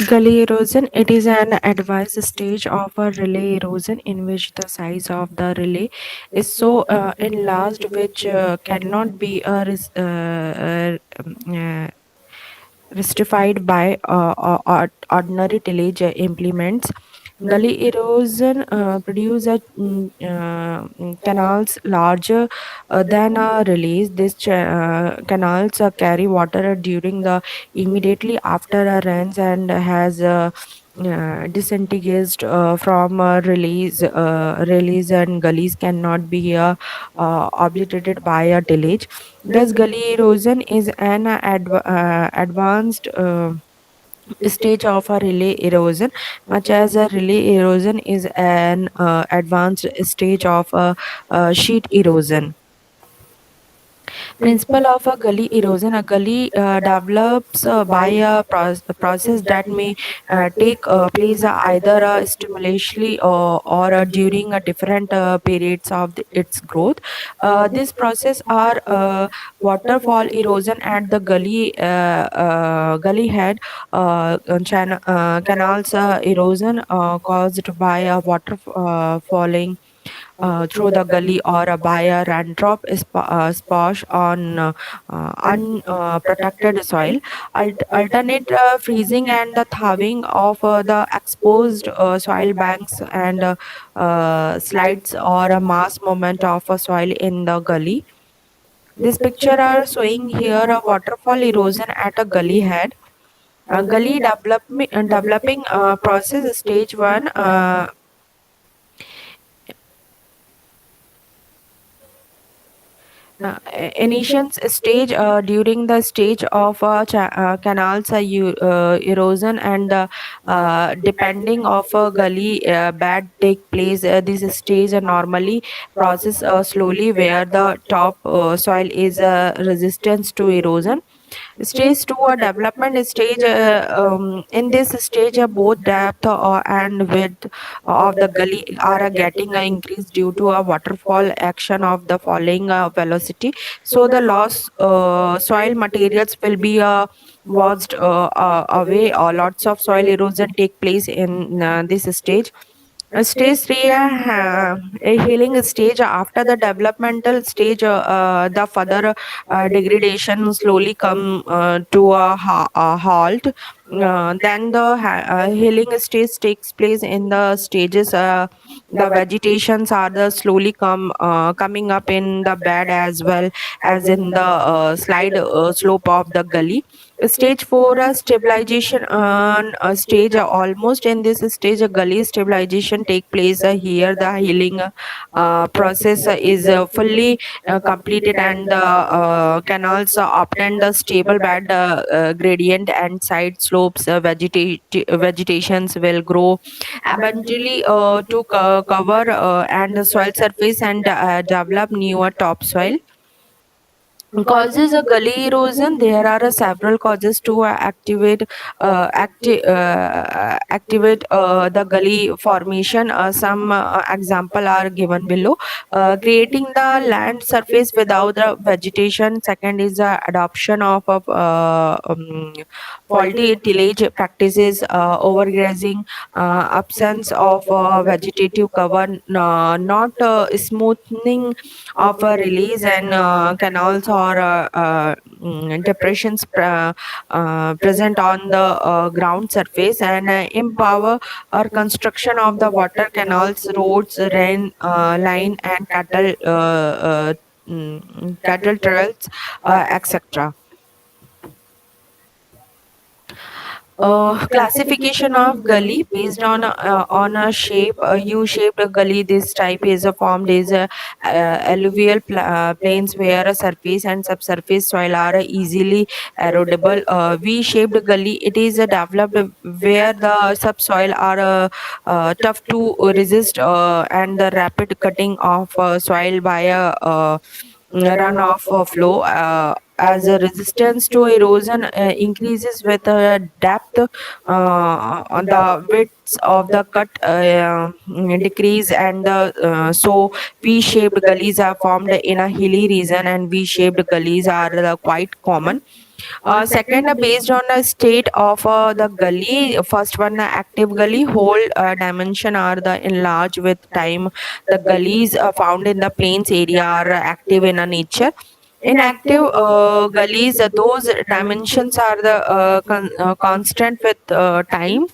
Gully erosion. It is an advanced stage of a relay erosion in which the size of the relay is so enlarged which cannot be restricted by ordinary tillage implements. Gully erosion produces canals larger than a release. These canals carry water during the immediately after a rains and has disengaged from release and gullies cannot be obliterated by a tillage. Thus, gully erosion is an advanced stage of a relay erosion, much as a relay erosion is an advanced stage of a sheet erosion. Principle of a gully erosion. A gully develops by a process that may take place either stimulationally or during different periods of its growth. This process are waterfall erosion at the gully head, canals erosion caused by water falling through the gully or by a raindrop splash on unprotected soil. Alternate freezing and the thawing of the exposed soil banks and slides or a mass movement of soil in the gully. This picture are showing here a waterfall erosion at a gully head. Gully developing process stage one. Initial stage during the stage of canals erosion and depending of a gully bed take place. This stage normally process slowly where the top soil is resistance to erosion. Stage two, a development stage. In this stage, both depth and width of the gully are getting increased due to a waterfall action of the falling velocity. So the loss soil materials will be washed away. Lots of soil erosion take place in this stage. Stage three, a healing stage. After the developmental stage, the further degradation slowly come to a halt. Then the healing stage takes place in the stages. The vegetations are the slowly coming up in the bed as well as in the slide slope of the gully. Stage four, stabilization stage. Almost in this stage, a gully stabilization take place. Here, the healing process is fully completed, and the canals obtain the stable bed gradient and side slopes. Vegetations will grow eventually to cover and the soil surface and develop newer topsoil. Causes a gully erosion. There are several causes to activate the gully formation. Some example are given below. Creating the land surface without the vegetation. Second is the adoption of faulty tillage practices, overgrazing, absence of vegetative cover, not smoothing of a release and canals or depressions present on the ground surface, and empower or construction of the water canals, roads, rain line, and cattle trails, etc. Classification of gully based on a shape, a U-shaped gully. This type is formed is alluvial plains where a surface and subsurface soil are easily erodible. V-shaped gully, it is developed where the subsoil are tough to resist and the rapid cutting of soil by a runoff flow. As a resistance to erosion increases with depth, on the widths of the cut decrease, and so V-shaped gullies are formed in a hilly region, and V-shaped gullies are quite common. Second, based on the state of the gully. First one, active gully. Whole dimension are the enlarged with time. The gullies found in the plains area are active in a nature. Inactive gullies, those dimensions are the constant with time.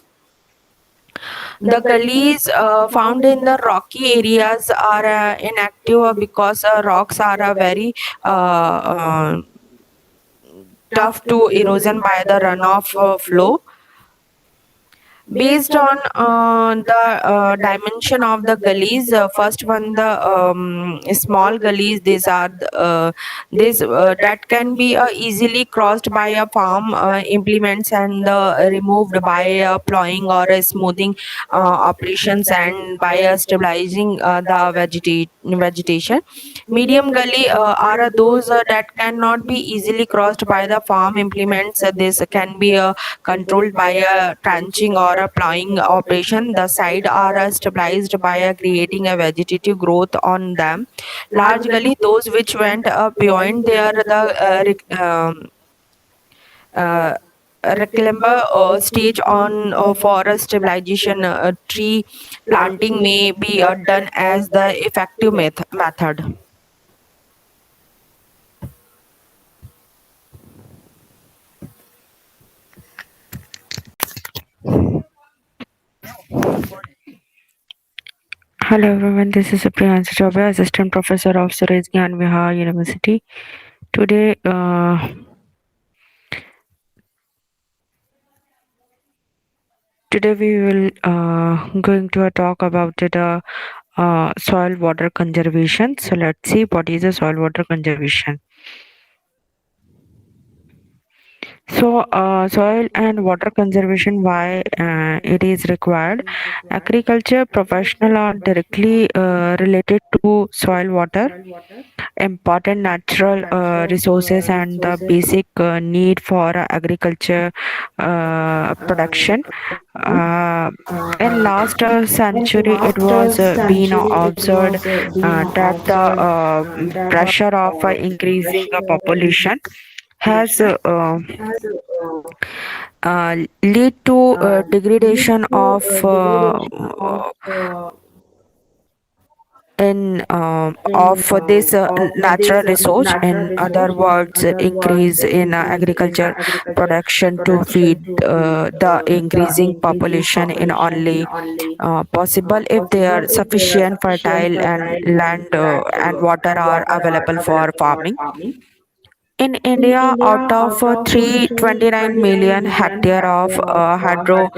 The gullies found in the rocky areas are inactive because rocks are very tough to erosion by the runoff flow. Based on the dimension of the gullies, first one, the small gullies, these are this that can be easily crossed by a farm implements and removed by plowing or smoothing operations and by stabilizing the vegetation. Medium gully are those that cannot be easily crossed by the farm implements. This can be controlled by a trenching or a plowing operation. The side are stabilized by creating a vegetative growth on them. Large gully, those which went beyond their the uh, reclimber stage on forest stabilization. Tree planting may be done as the effective method. Hello everyone, this is priyanshu, Choubey, Assistant Professor of Suraj Gyan Vihar University. Today, today we will going to talk about the soil water conservation. So let's see what is the soil water conservation. So, soil and water conservation, why it is required? Agriculture professional are directly related to soil water, important natural resources, and the basic need for agriculture production. Uh, in last century, it was been observed that the pressure of increasing population has lead to degradation of this natural resource. In other words, increase in agriculture production to feed the increasing population in only possible if there are sufficient fertile and land and water are available for farming. In India, out of 329 million hectare of hydro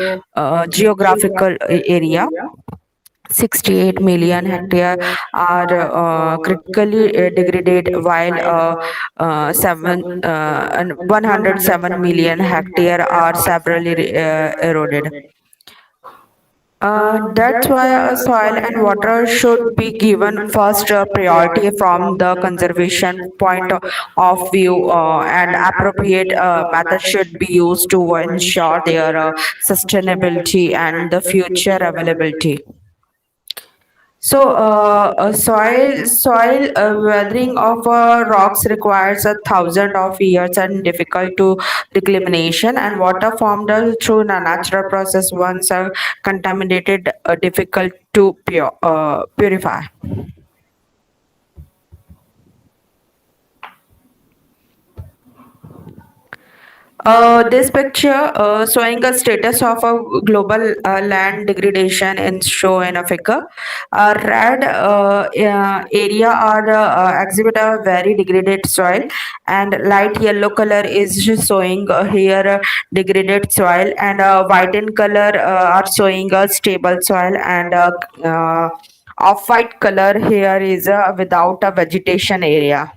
geographical area, 68 million hectare are critically degraded, while 107 million hectare are severely eroded. That's why soil and water should be given first priority from the conservation point of view, and appropriate methods should be used to ensure their sustainability and the future availability. So, soil weathering of rocks requires a thousand of years and difficult to reclamation, and water formed through a natural process once contaminated, difficult to purify. This picture showing a status of a global land degradation in show in a figure. Red area are exhibit a very degraded soil, and light yellow color is just showing here degraded soil, and white in color are showing a stable soil, and off white color here is without a vegetation area.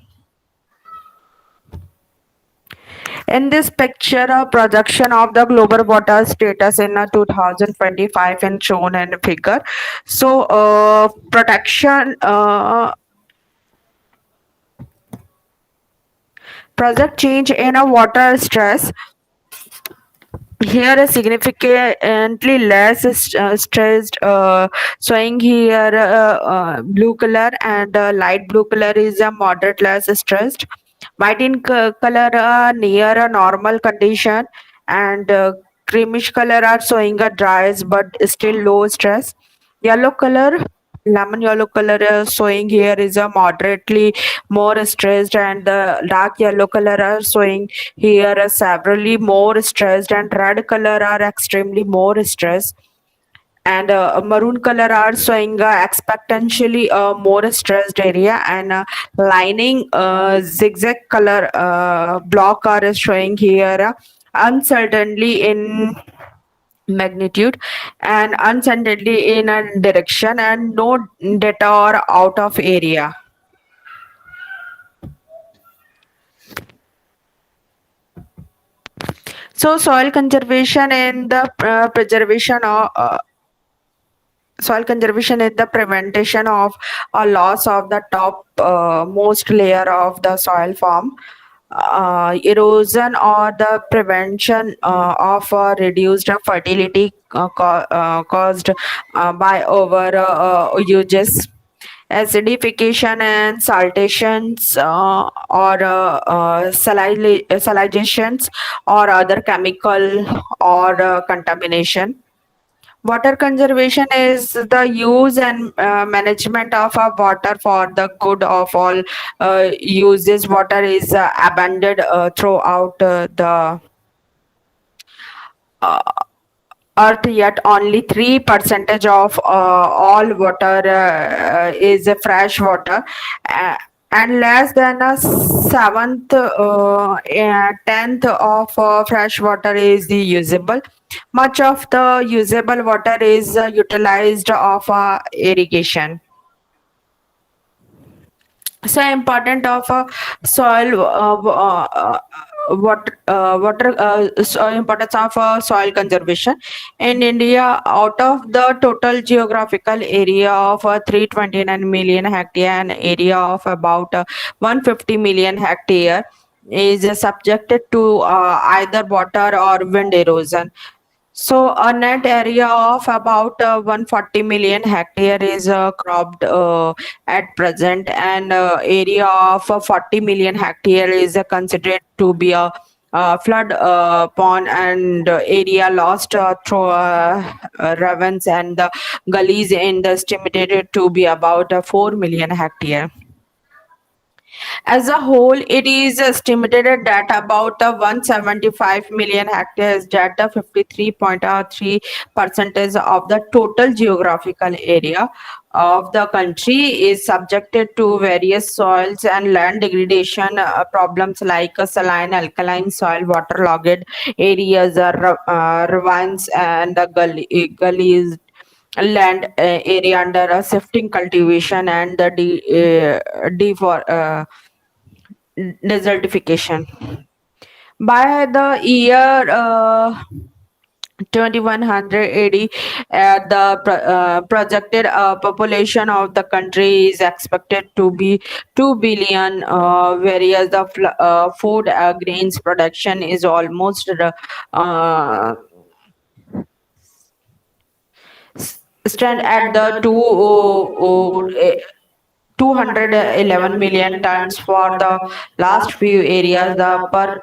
In this picture, a projection of the global water status in 2025 and shown in a figure. So, protection project change in a water stress. Here is significantly less stressed, showing here blue color, and light blue color is a moderate less stressed. White in color near a normal condition, and creamish color are showing a dry but still low stress. Yellow color, lemon yellow color showing here is a moderately more stressed, and the dark yellow color are showing here severely more stressed, and red color are extremely more stressed, and maroon color are showing expectantly more stressed area, and lining zigzag color block are showing here uncertainly in magnitude and uncertainty in a direction, and no data or out of area. So soil conservation and the preservation of soil conservation is the prevention of a loss of the top most layer of the soil form, erosion, or the prevention of reduced fertility caused by over uses, acidification and saltations, or salizations, or other chemical or contamination. Water conservation is the use and management of water for the good of all uses. Water is abundant throughout the uh, earth, yet only 3 percentage of all water is fresh water, uh, and less than a seventh tenth of fresh water is usable. Much of the usable water is utilized of irrigation. So important of soil importance of soil conservation in India. Out of the total geographical area of 329 million hectare, an area of about 150 million hectare is subjected to either water or wind erosion. So a net area of about 140 million hectare is cropped at present, and area of 40 million hectare is considered to be a flood pond, and area lost through ravens and the gullies, and estimated to be about 4 million hectare. As a whole, it is estimated that about 175 million hectares, that 53.3% of the total geographical area of the country, is subjected to various soils and land degradation problems like saline, alkaline soil, waterlogged areas, ravines, and the gullies land area under a shifting cultivation, and the desertification. By the year 2180, the projected population of the country is expected to be 2 billion, whereas the food grains production is almost uh, stand at the 211 million tons for the last few areas. The per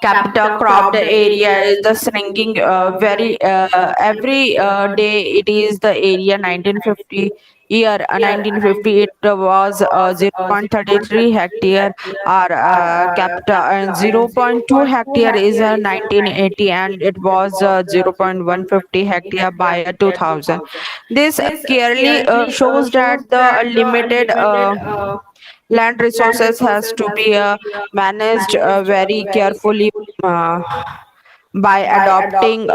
capita cropped area is the shrinking very every day. It is the area 1950 year 1950 it was 0.33 hectare or capita, and zero point 0.2 hectare is 1980, and it was 0.150 hectare by 2000. This clearly shows that the limited land resources has to be managed very carefully uh, by adopting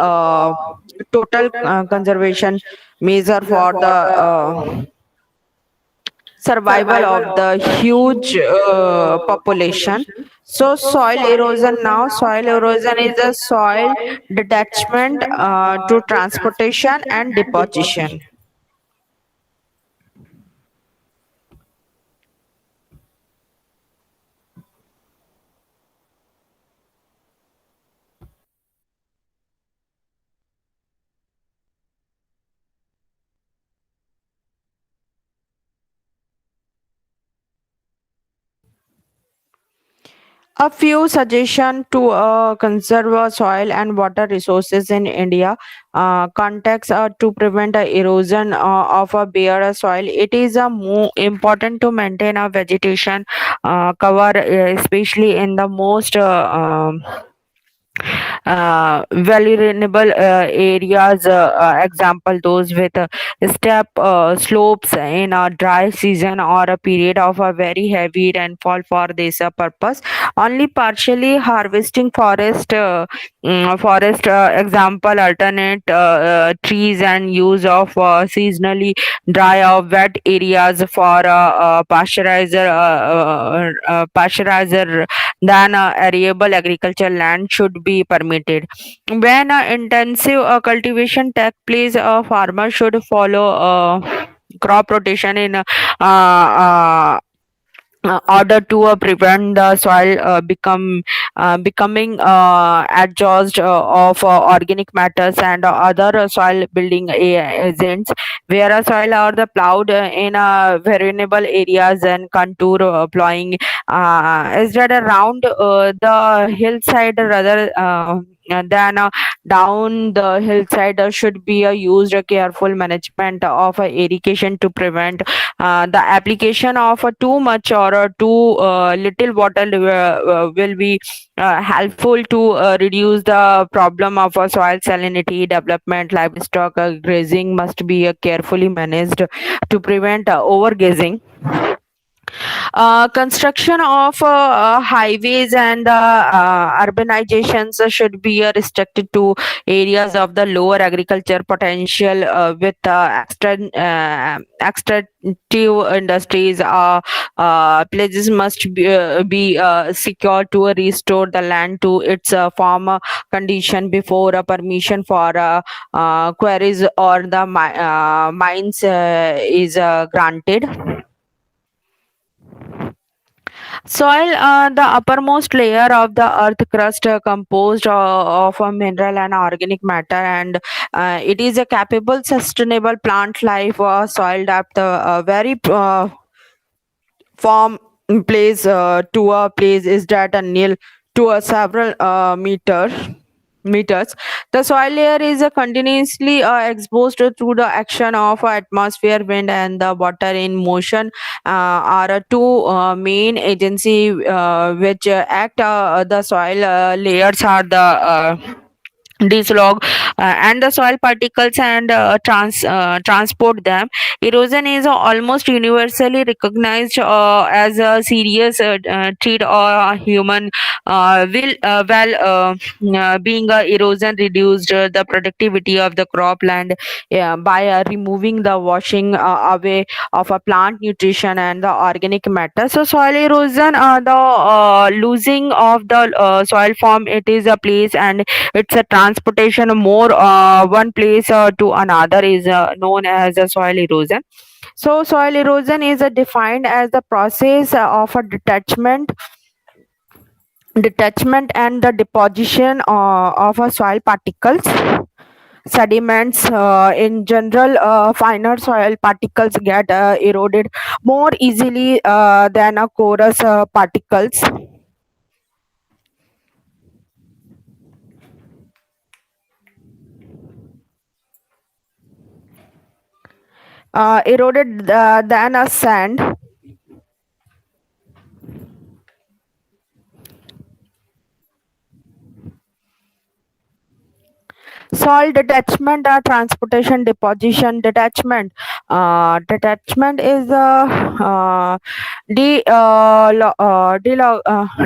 total conservation measure for the survival of the huge population. So soil erosion is a soil detachment to transportation and deposition. A few suggestions to conserve soil and water resources in India. Context to prevent erosion of a bare soil. It is more important to maintain a vegetation cover, especially in the most vulnerable areas. Example, those with steep slopes in a dry season or a period of a very heavy rainfall. For this purpose, only partially harvesting forest example, alternate trees and use of seasonally dry or wet areas for pasteurizer than arable agricultural land should be permitted. When intensive cultivation takes place, a farmer should follow crop rotation in order to prevent the soil becoming adjust of organic matters and other soil building agents. Where a soil or the plowed in vulnerable areas and contour plowing is that around the hillside rather than down the hillside should be a used careful management of irrigation to prevent the application of too much or too little water will be helpful to reduce the problem of soil salinity development. Livestock grazing must be carefully managed to prevent overgrazing. Construction of highways and urbanizations should be restricted to areas of the lower agriculture potential with extractive industries. Places must be secure to restore the land to its former condition before permission for quarries or the mines is granted. Soil, the uppermost layer of the earth crust, composed of a mineral and organic matter, and it is a capable, sustainable plant life. Soil depth, very from place to a place is that a nil to a several meters. The soil layer is continuously exposed through the action of atmosphere, wind, and the water in motion. Are two main agency which act. The soil layers are the dislodge and the soil particles and transport them. Erosion is almost universally recognized as a serious threat or a human will well being erosion reduced the productivity of the cropland by removing the washing away of a plant nutrition and the organic matter. So soil erosion, the losing of the soil form, it is a place and it's a transportation more one place to another is known as a soil erosion. So soil erosion is defined as the process of a detachment and the deposition of a soil particles, sediments. In general, finer soil particles get eroded more easily than a coarse particles. Eroded than a sand. Soil detachment, transportation, deposition, detachment. Detachment is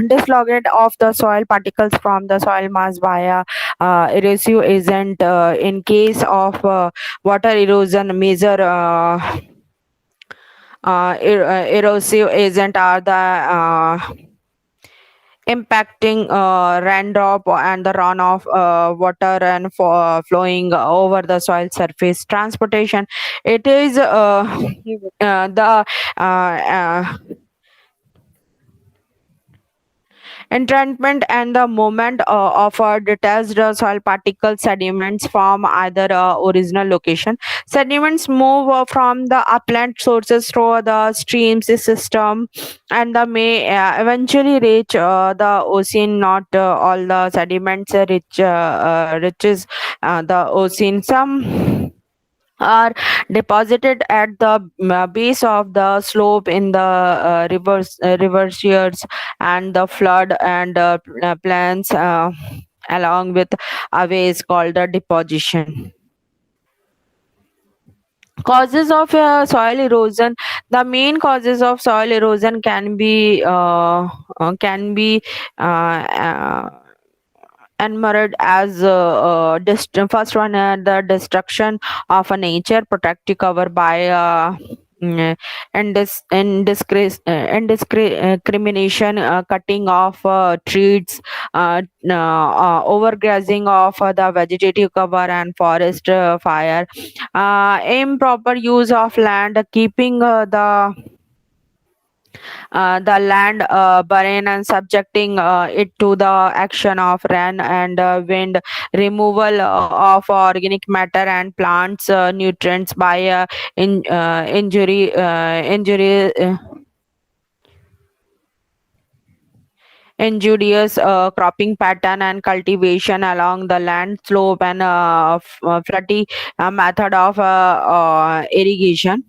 dislocate of the soil particles from the soil mass via erosive agent. In case of water erosion, major erosive agent are the impacting raindrop and the runoff water and flowing over the soil surface. Transportation, it is the uh, Entrapment and the movement of detached soil particles sediments from either original location. Sediments move from the upland sources through the streams system and may eventually reach the ocean. Not all the sediments reaches the ocean. Some are deposited at the base of the slope in the reverse years and the flood and plants along with a way is called the deposition. Causes of soil erosion. The main causes of soil erosion can be uh, uh, emerged as first one, the destruction of a nature protective cover by indiscrimination cutting of trees, overgrazing of the vegetative cover and forest fire, improper use of land, keeping the land barren and subjecting it to the action of rain and wind, removal of organic matter and plants nutrients by injury injurious cropping pattern and cultivation along the land slope and flatty method of irrigation.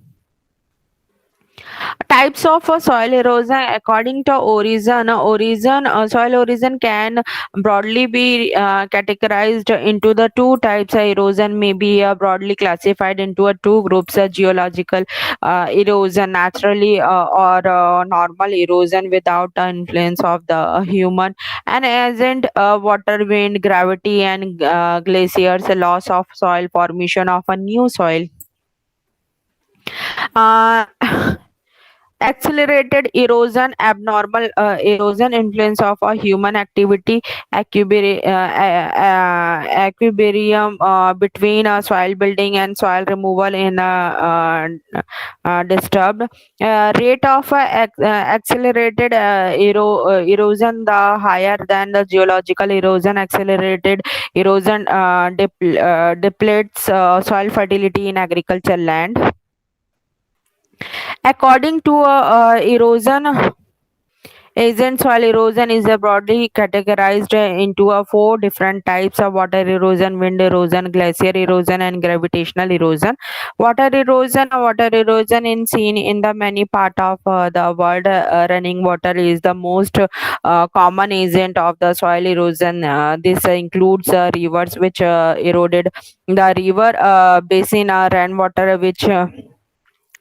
Types of soil erosion according to soil erosion can broadly be categorized into the two types. Erosion may be broadly classified into two groups: geological erosion, naturally or normal erosion without the influence of the human, and agent, water, wind, gravity, and glaciers, loss of soil, formation of a new soil. Uh, Accelerated erosion, abnormal erosion, influence of a human activity, equilibrium between soil building and soil removal in disturbed. Rate of accelerated erosion, the higher than the geological erosion. Accelerated erosion depletes soil fertility in agricultural land. According to erosion agent, soil erosion is broadly categorized into four different types of water erosion, wind erosion, glacier erosion, and gravitational erosion. Water erosion in seen in the many part of the world. Running water is the most common agent of the soil erosion. This includes rivers which eroded the river basin, rainwater which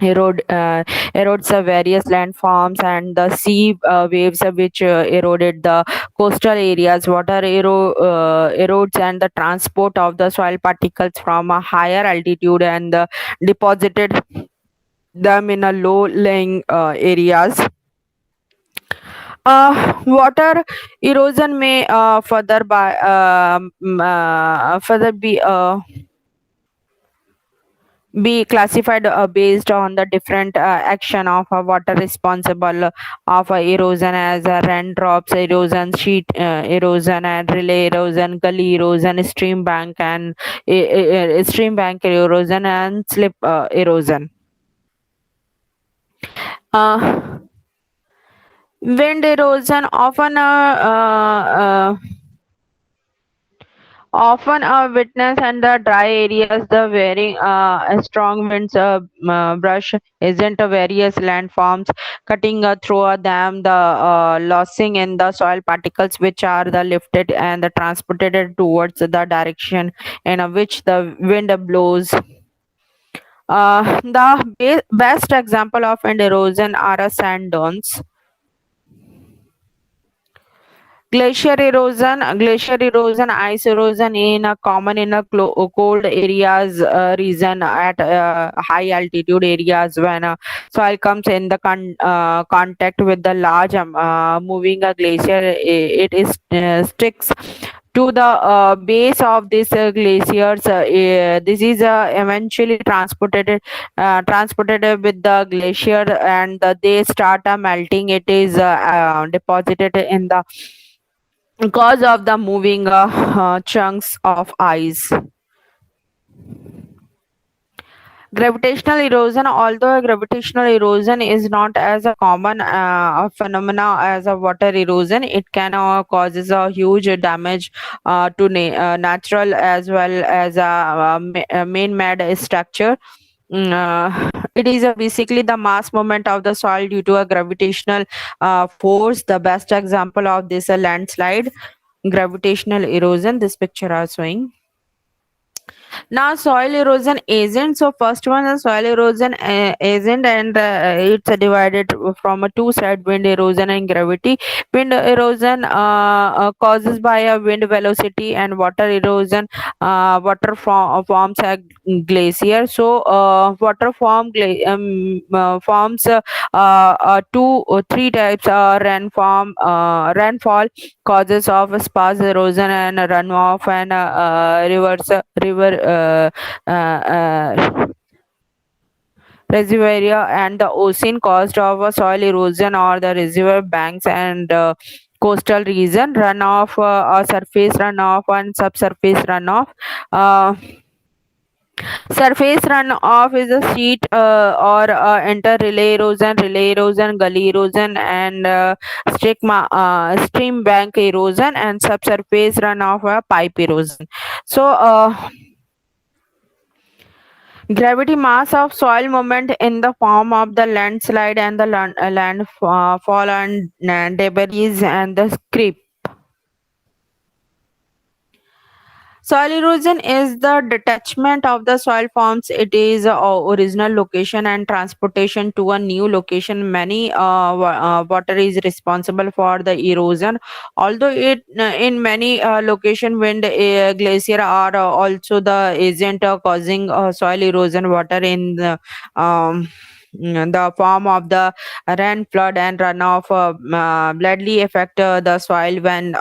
erodes various landforms, and the sea waves which eroded the coastal areas. Erodes and the transport of the soil particles from a higher altitude and deposited them in a low lying areas. Water erosion may further be classified based on the different action of water responsible of erosion as raindrops erosion, sheet erosion, and relay erosion, gully erosion, stream bank erosion, and slip erosion. uh, Wind erosion often a witness in the dry areas. The wearing strong winds brush isn't various landforms, cutting through them, the losing in the soil particles, which are the lifted and the transported towards the direction in which the wind blows. The best example of wind erosion are sand dunes. Glacier erosion, ice erosion in a common in a cold areas region at high altitude areas when soil comes in the contact with the large moving a glacier, it is sticks to the base of this glaciers. This is eventually transported with the glacier, and they start melting. It is deposited in the because of the moving chunks of ice. Gravitational erosion, although gravitational erosion is not as a common phenomena as a water erosion, it can causes a huge damage to natural as well as man-made structure. It is basically the mass movement of the soil due to a gravitational force. The best example of this a landslide, gravitational erosion. This picture are showing. Now, soil erosion agent. So, first one is soil erosion agent, and it's divided from a two-side wind erosion and gravity. Wind erosion causes by a wind velocity, and water erosion. Water forms a glacier. So, forms two or three types. Rainfall causes of sparse erosion and runoff and river reservoir and the ocean caused of soil erosion or the reservoir banks and coastal region runoff or surface runoff and subsurface runoff. uh, Surface runoff is a sheet or relay erosion, gully erosion, and stream bank erosion, and subsurface runoff, pipe erosion. So, gravity mass of soil movement in the form of the landslide and the land fall and debris and the scrape. Soil erosion is the detachment of the soil forms. It is original location and transportation to a new location. Many water is responsible for the erosion. Although it in many location, wind, glacier are also the agent causing soil erosion. Water in the form of the rain, flood, and runoff badly affect the soil when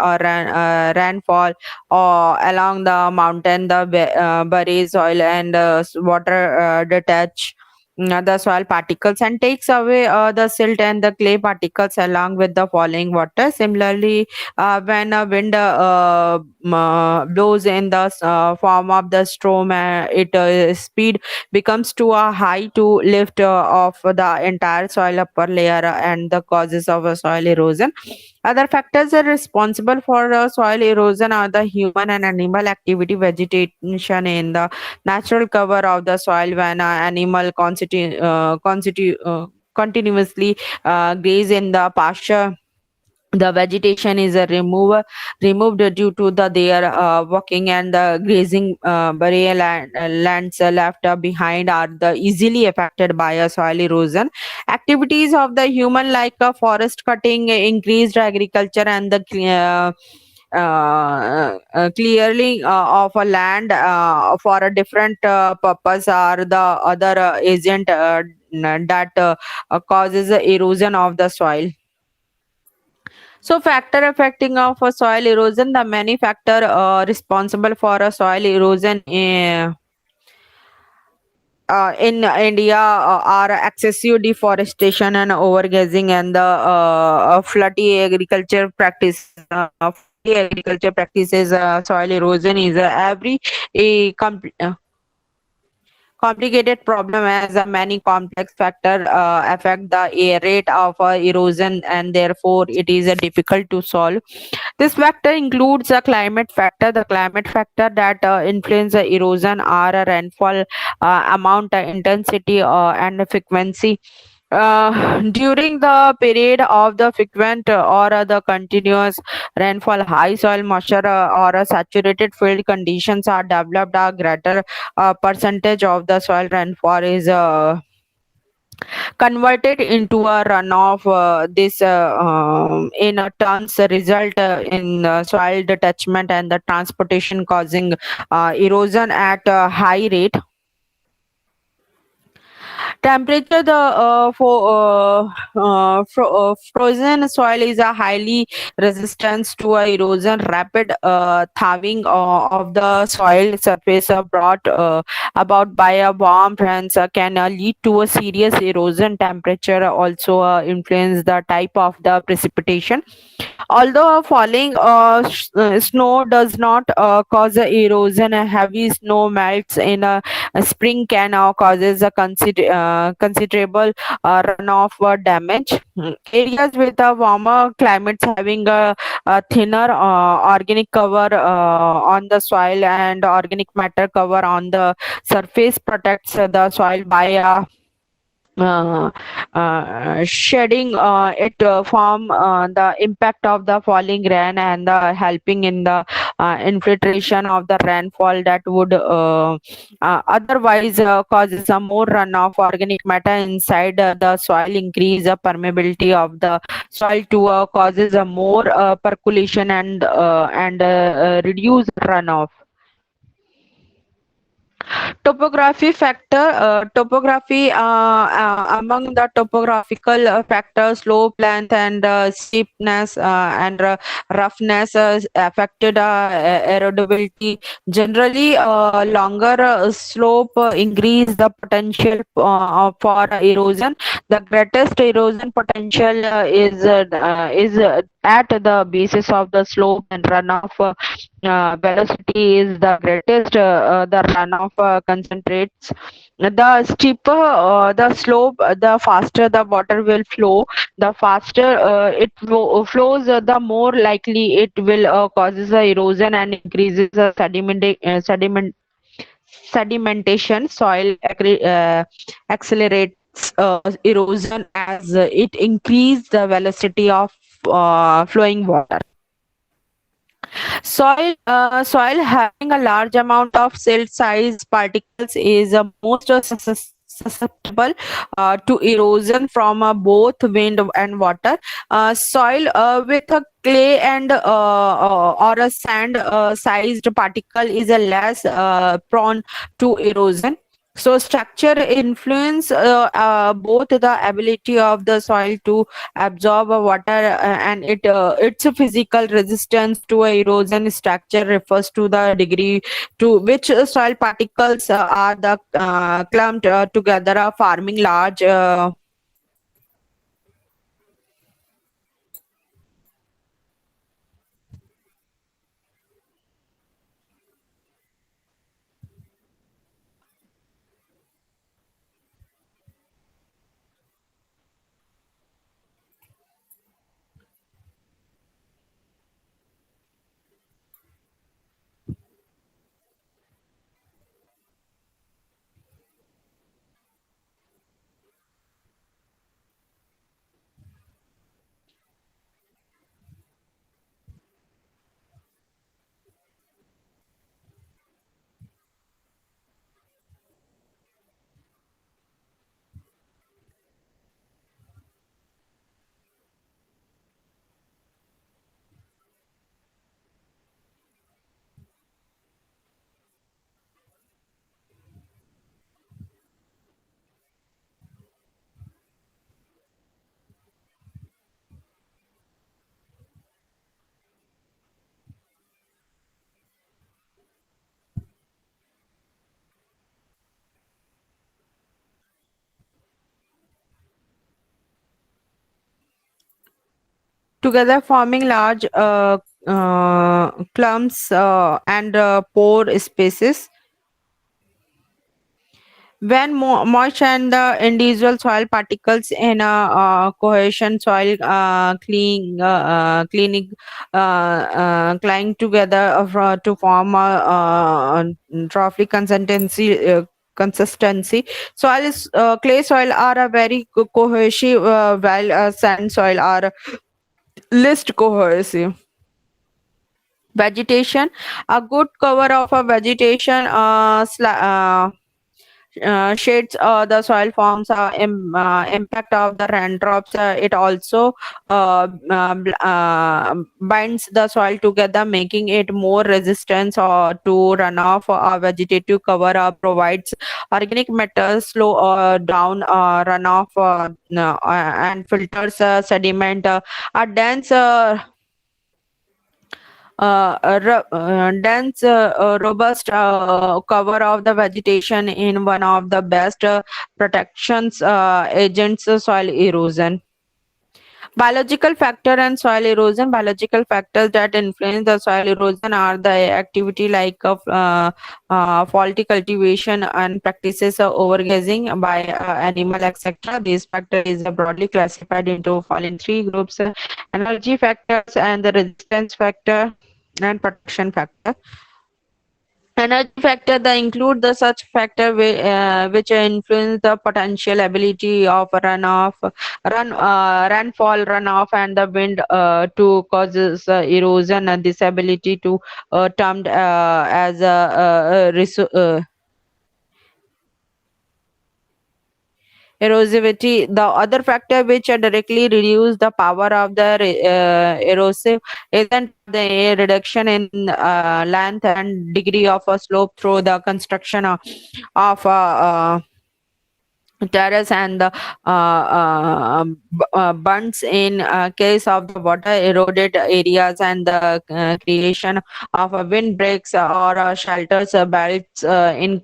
rainfall or along the mountain, the buried soil and water detach the soil particles and takes away the silt and the clay particles along with the falling water. Similarly, when a wind blows in the form of the storm, it speed becomes too high to lift off the entire soil upper layer and the causes of soil erosion. Other factors are responsible for soil erosion are the human and animal activity, vegetation in the natural cover of the soil when animal continuously graze in the pasture. The vegetation is removed due to their walking, and the grazing burial lands left behind are the easily affected by a soil erosion. Activities of the human like forest cutting, increased agriculture, and the clearing of a land for a different purpose are the other agent that causes the erosion of the soil. So, factor affecting of a soil erosion, the many factor responsible for a soil erosion in India are excessive deforestation and overgrazing and the floody agriculture practices. Floody agriculture practices, soil erosion is every a complicated problem as many complex factors affect the rate of erosion, and therefore it is difficult to solve. This factor includes a climate factor. The climate factor that influence the erosion are rainfall amount, intensity, and frequency. During the period of the frequent or the continuous rainfall, high soil moisture or saturated field conditions are developed. A greater percentage of the soil rainfall is converted into a runoff. This in turns result in soil detachment and the transportation causing erosion at a high rate. Temperature, the frozen soil is a highly resistance to erosion. Rapid thawing of the soil surface brought about by a warm trends can lead to a serious erosion. Temperature also influence the type of the precipitation. Although falling snow does not cause a erosion, a heavy snow melts in a spring can causes a considerable runoff damage. Areas with a warmer climates having a thinner organic cover on the soil and organic matter cover on the surface protects the soil by uh, shedding it from the impact of the falling rain and the helping in the infiltration of the rainfall that would otherwise causes a more runoff organic matter inside the soil, increase the permeability of the soil to causes a more percolation and reduce runoff. Topography factor, topography among the topographical factors, slope, length, and steepness and roughness affected erodibility. Generally, longer slope increase the potential for erosion. The greatest erosion potential is at the basis of the slope and runoff. Velocity is the greatest, the runoff concentrates. The steeper the slope, the faster the water will flow. The faster flows, the more likely it will causes erosion and increases sedimentation. Soil accelerates erosion as it increases the velocity of flowing water. Soil having a large amount of silt-sized particles is most susceptible to erosion from both wind and water. Soil with a clay and or a sand-sized particle is less prone to erosion. So structure influence both the ability of the soil to absorb water and its physical resistance to erosion. Structure refers to the degree to which soil particles are the clumped together, forming large together, forming large clumps and pore spaces. When moist and the individual soil particles in a cohesion soil cling together to form a roughly consistency. Soil is clay soil are a very cohesive, while sand soil are least cohesive. Vegetation, a good cover of a vegetation shades the soil forms impact of the raindrops. It also binds the soil together, making it more resistant to runoff. Vegetative cover provides organic matter, slow down runoff and filters sediment. A dense, robust cover of the vegetation in one of the best protections agents soil erosion. Biological factor and soil erosion. Biological factors that influence the soil erosion are the activity like of faulty cultivation and practices of overgrazing by animal, etc. This factor is broadly classified into following three groups: energy factors and the resistance factor and protection factor. Energy factor the include the such factor which influence the potential ability of rainfall, runoff, and the wind to causes erosion, and this ability to termed as erosivity. The other factor which directly reduce the power of the erosive isn't the reduction in length and degree of a slope through the construction of terrace and the bunds in case of the water eroded areas, and the creation of a windbreaks or shelters belts in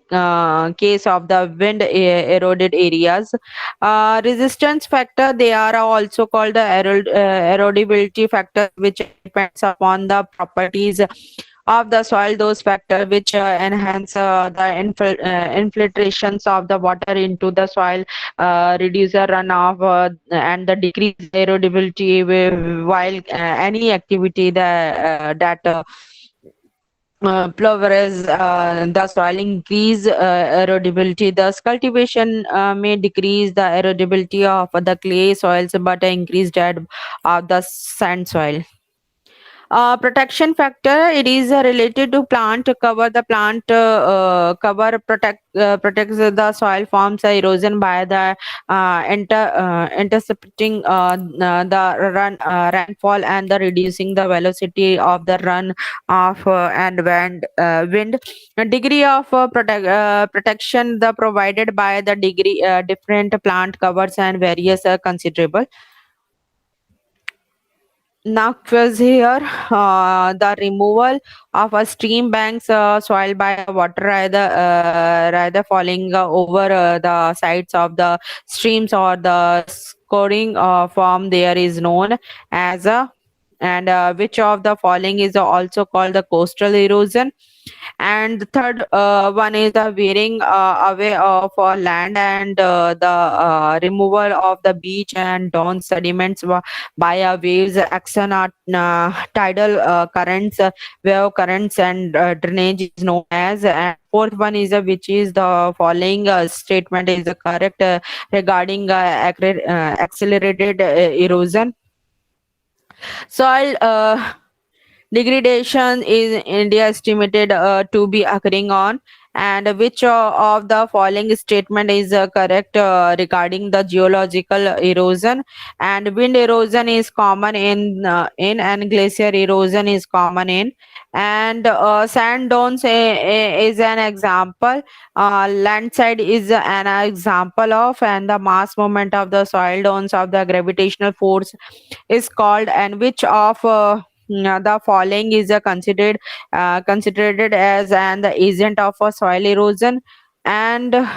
case of the wind eroded areas. Resistance factor, they are also called the erodibility factor, which depends upon the properties of the soil. Those factors which enhance the infiltrations of the water into the soil, reduce the runoff, and the decrease erodibility, while any activity that pulverize the soil increase erodibility. Thus, cultivation may decrease the erodibility of the clay soils, but increase that of the sand soil. Protection factor, it is related to plant cover. The plant cover protects the soil forms erosion by the intercepting the rainfall and the reducing the velocity of the run of and wind. A degree of protection the provided by the degree different plant covers and various considerable. Now, was here the removal of a stream banks soil by water, rather falling over the sides of the streams, or the scoring form there is known as a, and which of the falling is also called the coastal erosion. And the third one is the wearing away of land, and the removal of the beach and down sediments by waves action or tidal currents, wave currents, and drainage is known as. And fourth one is which is the following statement is correct regarding accelerated erosion. Soil degradation is in India estimated to be occurring on, and which of the following statement is correct regarding the geological erosion? And wind erosion is common in, and glacier erosion is common in, and sand dunes is an example. Landslide is an example of, and the mass movement of the soil dunes of the gravitational force is called. And which of the following is considered as an agent of a soil erosion? And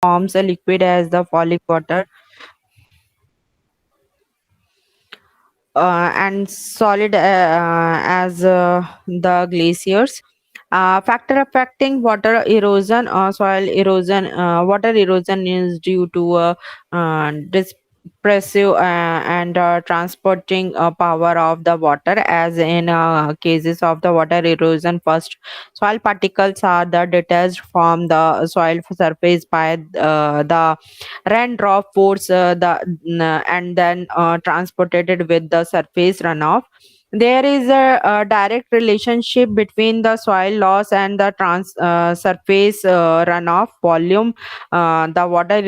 forms a liquid as the falling water, and solid as the glaciers. Factor affecting water erosion or soil erosion. Water erosion is due to pressive and transporting power of the water, as in cases of the water erosion. First, soil particles are the detached from the soil surface by the raindrop force, and then transported with the surface runoff. There is a direct relationship between the soil loss and the surface runoff volume. The water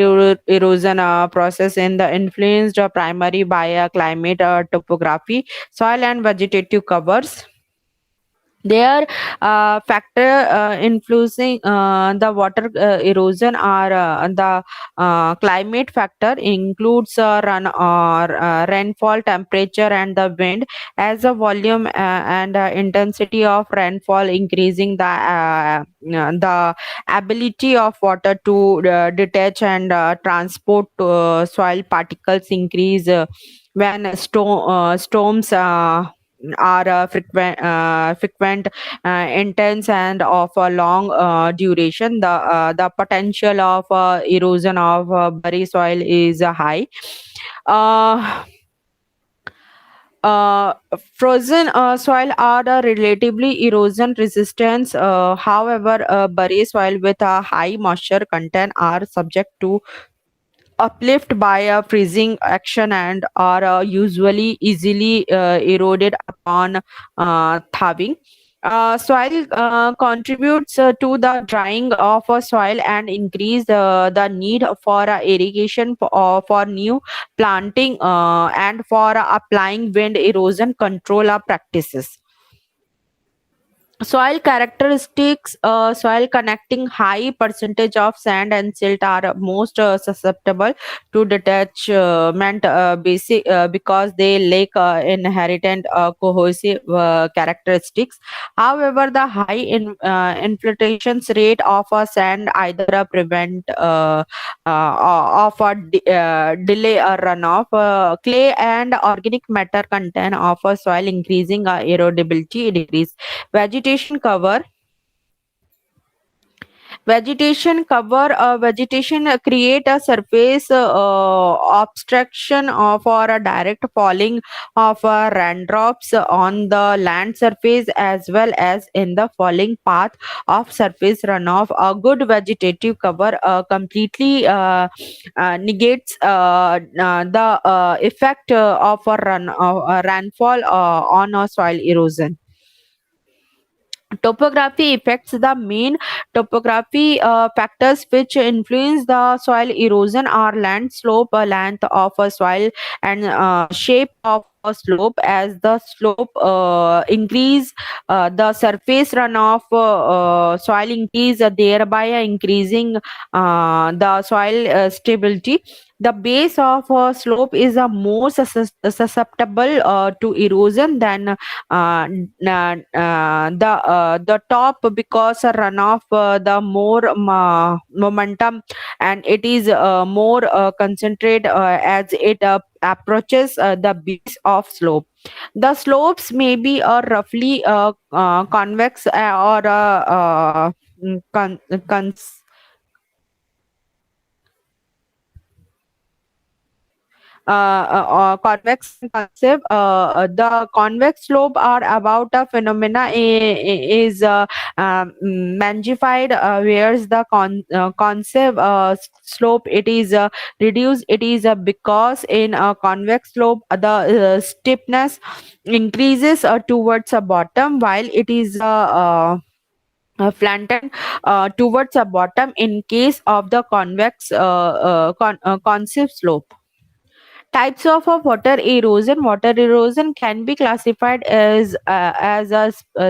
erosion process in the influenced primary by climate, topography, soil and vegetative covers. Their factor influencing the water erosion are the climate factor includes run or rainfall, temperature and the wind. As the volume and intensity of rainfall increasing, the ability of water to detach and transport soil particles increase. When storms are frequent, intense, and of a long duration, the potential of erosion of buried soil is high. Uh, uh, Frozen soil are relatively erosion resistant. However, buried soil with a high moisture content are subject to uplift by a freezing action and are usually easily eroded upon thawing. Soil contributes to the drying of a soil and increase the need for irrigation for new planting and for applying wind erosion control practices. Soil characteristics: soil connecting high percentage of sand and silt are most susceptible to detachment, basic because they lack inherent cohesive characteristics. However, the high infiltration rate of sand either prevent of a delay or runoff. Clay and organic matter content of a soil increasing erodibility decrease. Vegetation cover. Vegetation create a surface obstruction for a direct falling of raindrops on the land surface as well as in the falling path of surface runoff. A good vegetative cover completely negates the effect of a rainfall on soil erosion. Topography affects the main topography factors which influence the soil erosion are land slope, length of a soil, and shape of a slope. As the slope increase, the surface runoff soil increase, thereby increasing the soil stability. The base of a slope is more susceptible to erosion than the top, because a runoff the more momentum and it is more concentrate as it approaches the base of slope. The slopes may be roughly convex or mm, con- cons- convex and concave. The convex slope are about a phenomena is magnified, whereas the concave slope it is reduced. It is because in a convex slope the stiffness increases towards a bottom, while it is flattened towards a bottom in case of the convex concave slope. Types of water erosion. Water erosion can be classified as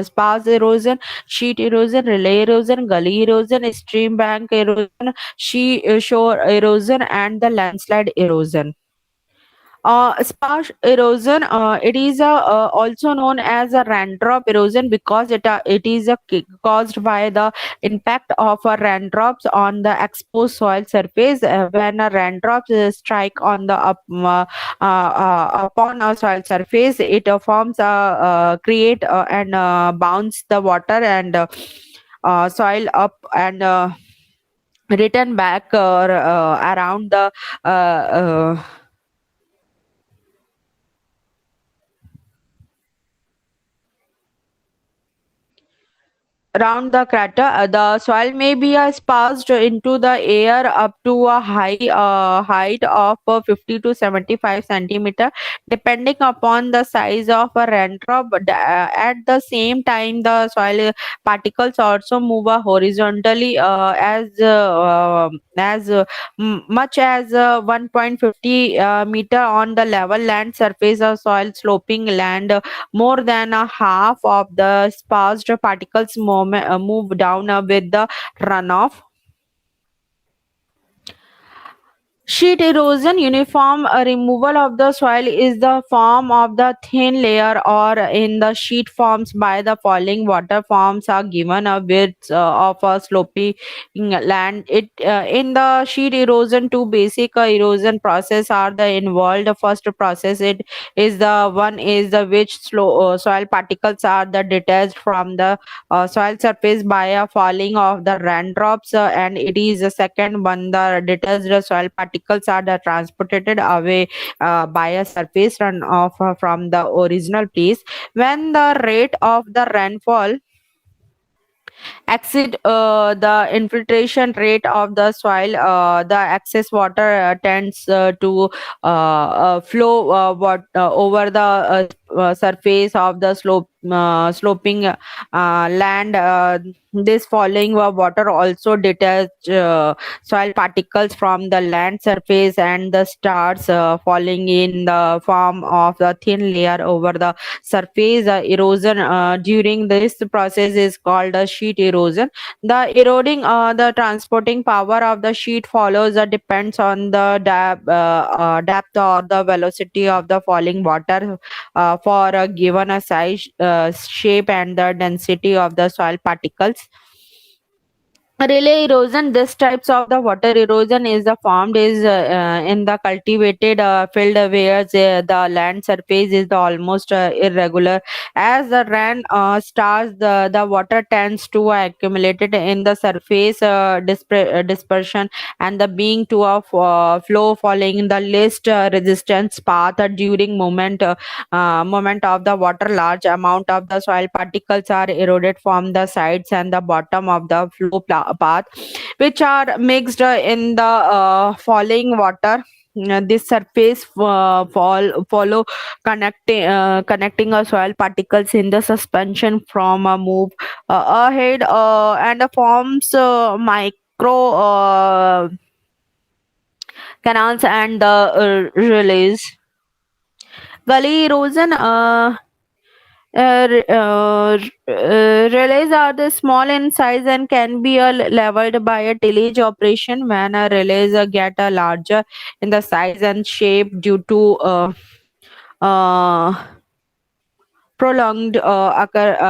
sparse erosion, sheet erosion, relay erosion, gully erosion, stream bank erosion, shore erosion, and the landslide erosion. Sparse erosion, it is also known as a raindrop erosion because it is caused by the impact of raindrops on the exposed soil surface. When raindrops strike on the upon a soil surface, it forms create and bounce the water and soil up and return back around the uh, uh, around the crater. The soil may be sparged into the air up to a height of 50 to 75 centimeter, depending upon the size of a raindrop. At the same time, the soil particles also move horizontally as much as 1.50 meter on the level land surface of soil. Sloping land, more than a half of the sparse particles move down with the runoff. Sheet erosion, uniform removal of the soil, is the form of the thin layer or in the sheet forms by the falling water forms are given a width of a sloping land. It in the sheet erosion, two basic erosion process are the involved. The first process it is the one is the which soil particles are the detached from the soil surface by a falling of the raindrops, and it is the second one, the detached soil particles are the transported away by a surface runoff from the original place. When the rate of the rainfall exceed the infiltration rate of the soil, the excess water tends to flow over the surface of the sloping land. This falling water also detach soil particles from the land surface, and the starts falling in the form of the thin layer over the surface. Erosion during this process is called a sheet erosion. The eroding, the transporting power of the sheet follows depends on the depth or the velocity of the falling water for a given a size, shape, and the density of the soil particles. Relay erosion, this types of the water erosion is the formed is in the cultivated field where the land surface is the almost irregular. As the rain starts, the water tends to accumulate it in the surface dispersion, and the being to a flow following the least resistance path during moment of the water. Large amount of the soil particles are eroded from the sides and the bottom of the path, which are mixed in the falling water. This surface follow connecting a soil particles in the suspension from a move ahead and forms micro canals and the relays. Gully erosion. Relays are the small in size and can be leveled by a tillage operation. When relays get larger in the size and shape due to uh, prolonged occurrence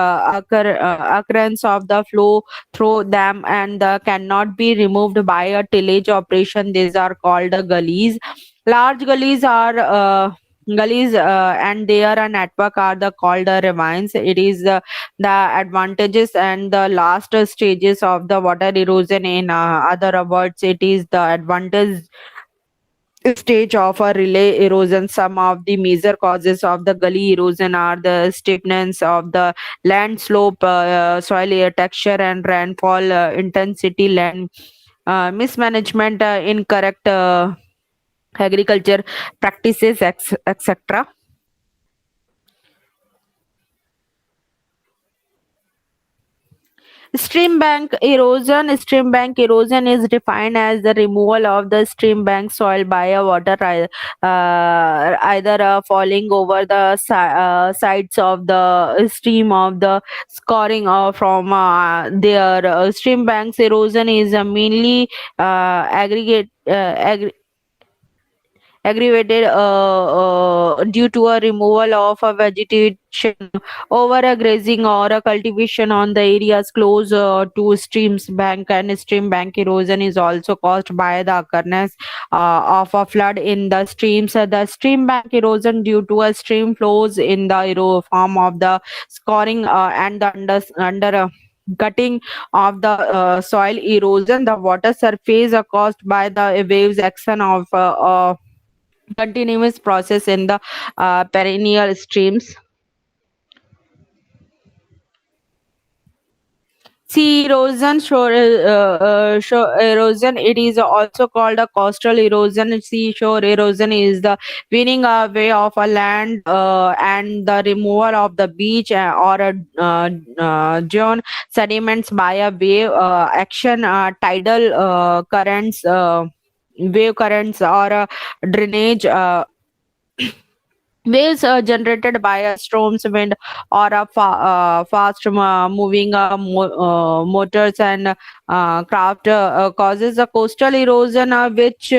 of the flow through them, and cannot be removed by a tillage operation. These are called gullies. Large gullies and their network are the called ravines. It is the advantages and the last stages of the water erosion. In other words, it is the advantage stage of a relay erosion. Some of the major causes of the gully erosion are the steepness of the land slope, soil texture and rainfall intensity, land mismanagement, incorrect agriculture practices, etc. Stream bank erosion is defined as the removal of the stream bank soil by a water either falling over the sides of the stream of the scoring from their stream banks. Erosion is mainly aggravated due to a removal of a vegetation, over a grazing or a cultivation on the areas close to streams bank. And stream bank erosion is also caused by the occurrence of a flood in the streams. The stream bank erosion due to a stream flows in the form of the scoring and the under cutting of the soil erosion. The water surface caused by the waves action of continuous process in the perennial streams. Sea erosion, shore erosion. It is also called a coastal erosion. Seashore erosion is the wearing away of a land and the removal of the beach or a dune sediments by a wave action, tidal currents. Wave currents or drainage waves generated by a storm's wind or a fast moving motors and craft causes a coastal erosion which